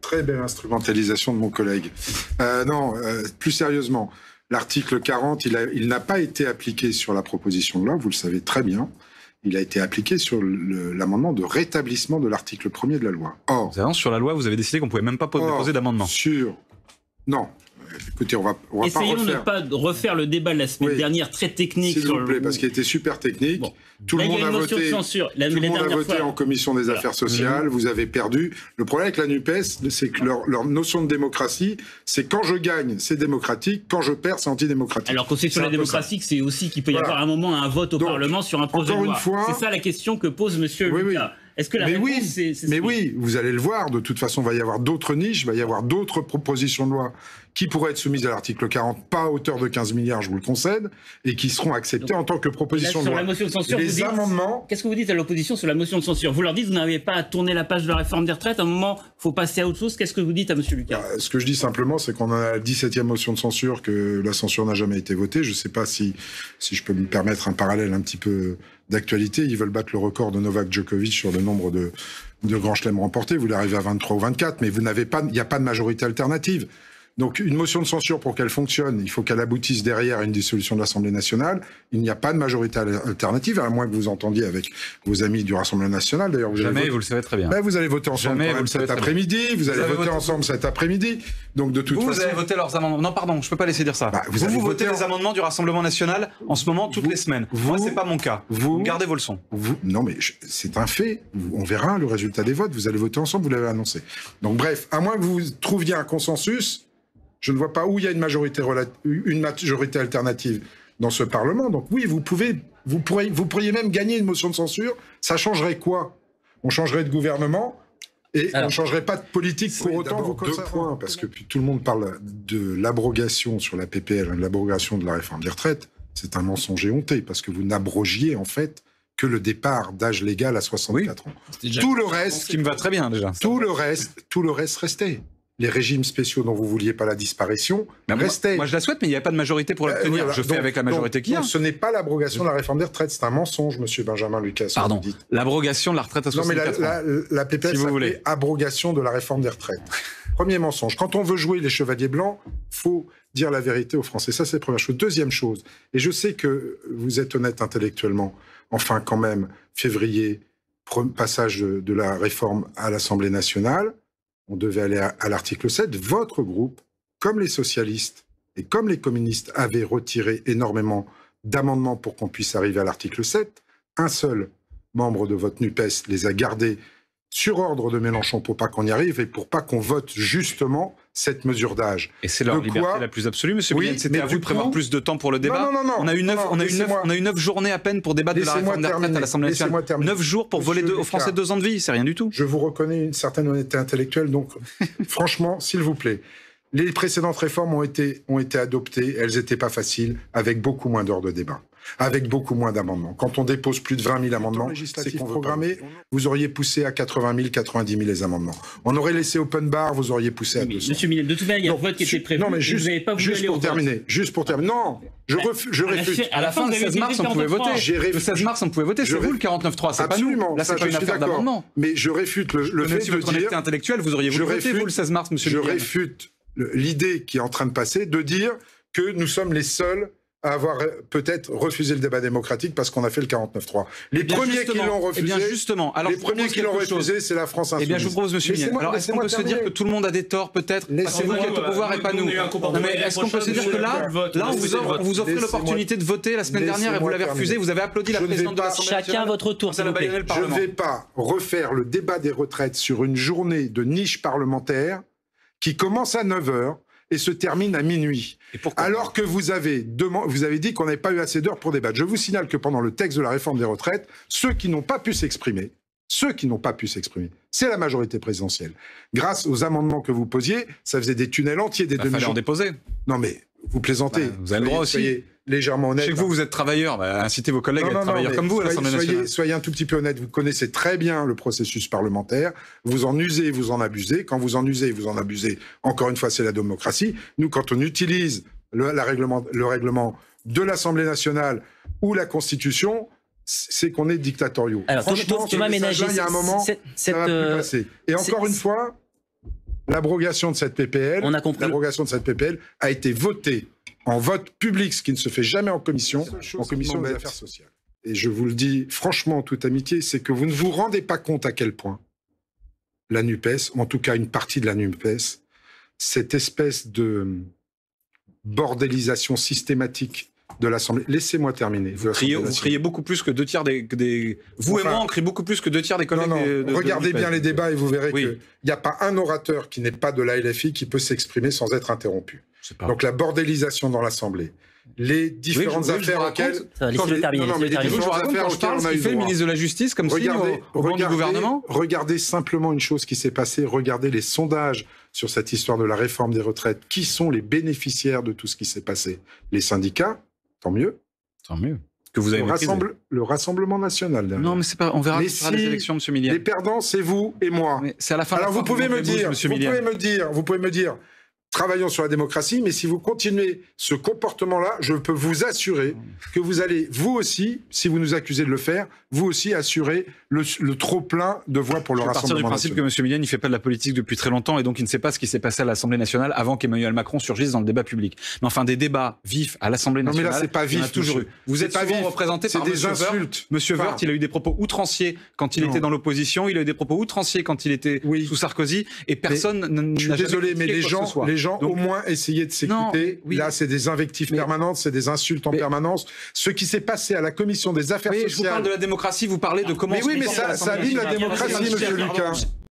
Très belle instrumentalisation de mon collègue. Plus sérieusement, l'article 40, il n'a pas été appliqué sur la proposition de loi, vous le savez très bien. Il a été appliqué sur l'amendement de rétablissement de l'article 1er de la loi. Or, sur la loi, vous avez décidé qu'on ne pouvait même pas déposer d'amendement. Non. Écoutez, on va Essayons de ne pas refaire le débat de la semaine dernière, très technique. S'il vous plaît, parce qu'il était super technique. Bon. Tout le monde a voté en commission des affaires sociales, vous avez perdu. Le problème avec la NUPES, c'est que leur notion de démocratie, c'est quand je gagne, c'est démocratique, quand je perds, c'est antidémocratique. Alors qu'on sait sur la démocratie, c'est aussi qu'il peut y avoir un moment, un vote au Parlement sur un projet de loi. C'est ça la question que pose monsieur Lucas. Est-ce que la réponse, c'est oui, vous allez le voir, de toute façon, il va y avoir d'autres niches, il va y avoir d'autres propositions de loi qui pourraient être soumises à l'article 40, pas à hauteur de 15 milliards, je vous le concède, et qui seront acceptées en tant que proposition de loi. Sur la motion de censure, qu'est-ce que vous dites à l'opposition sur la motion de censure? Vous leur dites, vous n'avez pas à tourner la page de la réforme des retraites, à un moment, il faut passer à autre chose. Qu'est-ce que vous dites à monsieur Lucas? Ce que je dis simplement, c'est qu'on a la 17e motion de censure, que la censure n'a jamais été votée. Je ne sais pas si je peux me permettre un parallèle un petit peu d'actualité. Ils veulent battre le record de Novak Djokovic sur le nombre de grands chelems remportés. Vous l'arrivez à 23 ou 24, mais il n'y a pas de majorité alternative. Donc une motion de censure, pour qu'elle fonctionne, il faut qu'elle aboutisse derrière à une dissolution de l'Assemblée nationale. Il n'y a pas de majorité alternative, à moins que vous entendiez avec vos amis du Rassemblement national. D'ailleurs, vous le savez très bien. Vous allez voter ensemble cet après-midi. Vous allez voter ensemble cet après-midi. Donc de toute façon, vous allez voter leurs amendements. Non, pardon, je peux pas laisser dire ça. Vous votez les amendements du Rassemblement national en ce moment toutes les semaines. Moi, c'est pas mon cas. Vous gardez vos leçons. Non, mais c'est un fait. On verra le résultat des votes. Vous allez voter ensemble. Vous l'avez annoncé. Donc bref, à moins que vous trouviez un consensus. Je ne vois pas où il y a une majorité alternative dans ce Parlement. Donc oui, vous pourriez même gagner une motion de censure. Ça changerait quoi? On changerait de gouvernement et on ne changerait pas de politique pour autant. Deux points, parce que tout le monde parle de l'abrogation sur la PPL, de l'abrogation de la réforme des retraites. C'est un mensonge éhonté, parce que vous n'abrogiez en fait que le départ d'âge légal à 64 ans. Tout le reste, ce qui me va très bien déjà. Tout le reste restait. Les régimes spéciaux dont vous vouliez pas la disparition restaient. Moi, je la souhaite, mais il n'y a pas de majorité pour l'obtenir. Voilà. Je fais avec la majorité qu'il y a. Ce n'est pas l'abrogation de la réforme des retraites, c'est un mensonge, monsieur Benjamin Lucas. Pardon, l'abrogation de la retraite à 64 ans. Non, mais la PPL s'appelait abrogation de la réforme des retraites. Premier mensonge. Quand on veut jouer les chevaliers blancs, faut dire la vérité aux Français. Ça, c'est la première chose. Deuxième chose, et je sais que vous êtes honnête intellectuellement, enfin quand même, février, passage de la réforme à l'Assemblée nationale, on devait aller à l'article 7. Votre groupe, comme les socialistes et comme les communistes, avaient retiré énormément d'amendements pour qu'on puisse arriver à l'article 7. Un seul membre de votre NUPES les a gardés sur ordre de Mélenchon pour pas qu'on y arrive et pour pas qu'on vote justement cette mesure d'âge. Et c'est leur liberté la plus absolue, monsieur Bouillon. C'était à vous de prévoir plus de temps pour le débat. Non. On a eu 9 journées à peine pour débattre de la réforme des retraites à l'Assemblée nationale. 9 jours pour voler aux Français 2 ans de vie, c'est rien du tout. Je vous reconnais une certaine honnêteté intellectuelle, donc franchement, s'il vous plaît. Les précédentes réformes ont été adoptées, elles n'étaient pas faciles, avec beaucoup moins d'heures de débat, avec beaucoup moins d'amendements. Quand on dépose plus de 20 000 amendements, c'est programmé, vous auriez poussé à 80 000, 90 000 les amendements. On aurait laissé open bar, vous auriez poussé à 200. Monsieur Millet, de toute manière, il y a un vote qui était prévu. Non, mais juste pour terminer. Non, je refuse. À la fin, le 16 mars, on pouvait voter. Le 16 mars, on pouvait voter. C'est vous le 49.3, c'est pas nous. Là, c'est pas une affaire d'amendement. Mais je réfute le fait de dire... votre honnêteté intellectuelle, vous auriez voulu voter, vous, le 16 mars, monsieur Millet. Je réfute l'idée qui est en train de passer de dire que nous sommes les seuls à avoir peut-être refusé le débat démocratique parce qu'on a fait le 49.3. Les premiers qui l'ont refusé, c'est la France Insoumise. Eh bien, je vous propose, monsieur Millet. Alors, est-ce qu'on peut se dire que tout le monde a des torts, peut-être, parce que c'est vous qui êtes au pouvoir et pas nous? Non, mais est-ce qu'on peut se dire que là, on vous offrait l'opportunité de voter la semaine dernière et vous l'avez refusé, vous avez applaudi la présidente de l'Assemblée nationale. Chacun votre tour, s'il vous plaît. Je ne vais pas refaire le débat des retraites sur une journée de niche parlementaire qui commence à 9h et se termine à minuit. Alors que vous avez dit qu'on n'avait pas eu assez d'heures pour débattre. Je vous signale que pendant le texte de la réforme des retraites, ceux qui n'ont pas pu s'exprimer, c'est la majorité présidentielle. Grâce aux amendements que vous posiez, ça faisait des tunnels entiers, des demi-jours. Il fallait en déposer. Non mais, vous plaisantez. Vous avez le droit aussi. Soyez légèrement honnête. Je sais que vous êtes travailleur, incitez vos collègues à être travailleurs comme vous à l'Assemblée nationale. Soyez un tout petit peu honnête, vous connaissez très bien le processus parlementaire, vous en usez, vous en abusez. Quand vous en usez, vous en abusez, encore une fois, c'est la démocratie. Nous, quand on utilise le règlement de l'Assemblée nationale ou la Constitution, c'est qu'on est dictatoriaux. Alors, Thomas Ménager, il y a un moment, ça va plus passer. Et encore une fois, l'abrogation de cette PPL, a été votée en vote public, ce qui ne se fait jamais en commission des affaires sociales. Et je vous le dis franchement en toute amitié, c'est que vous ne vous rendez pas compte à quel point la NUPES, en tout cas une partie de la NUPES, cette espèce de bordélisation systématique de l'Assemblée. Laissez-moi terminer. Vous criez beaucoup plus que 2 tiers des... Vous et moi, on crie beaucoup plus que 2 tiers des collègues. Regardez bien les débats et vous verrez qu'il n'y a pas un orateur qui n'est pas de la LFI qui peut s'exprimer sans être interrompu. Donc la bordélisation dans l'Assemblée, les différentes affaires auxquelles... Je parle ce qu'il fait le ministre de la Justice comme signe au banc du gouvernement. Regardez simplement une chose qui s'est passée, regardez les sondages sur cette histoire de la réforme des retraites. Qui sont les bénéficiaires de tout ce qui s'est passé? Les syndicats, tant mieux. Tant mieux. Que vous avez le Rassemblement national. Derrière. Non, mais c'est pas. On verra les élections, Monsieur Millian. Les perdants, c'est vous et moi. C'est à la fin. Alors vous pouvez me dire, travaillons sur la démocratie, mais si vous continuez ce comportement-là, je peux vous assurer que vous allez, vous aussi, si vous nous accusez de le faire, vous aussi assurer le trop-plein de voix pour le Rassemblement national. Je partir du principe que M. Millian, il ne fait pas de la politique depuis très longtemps et donc il ne sait pas ce qui s'est passé à l'Assemblée nationale avant qu'Emmanuel Macron surgisse dans le débat public. Mais enfin, des débats vifs à l'Assemblée nationale, non, mais là, c'est pas vif, il y en a toujours eu. Vous êtes souvent représenté par des insultes. Monsieur Woerth, il a eu des propos outranciers quand il était dans l'opposition, il a eu des propos outranciers quand il était sous Sarkozy et personne n'a jamais... Je suis désolé, mais les gens au moins essayer de s'écouter. Là, c'est des invectives permanentes, c'est des insultes en permanence. Ce qui s'est passé à la commission des affaires sociales... Je vous parle de la démocratie, vous parlez de comment... Mais oui, mais ça abîme la démocratie, monsieur Lucas.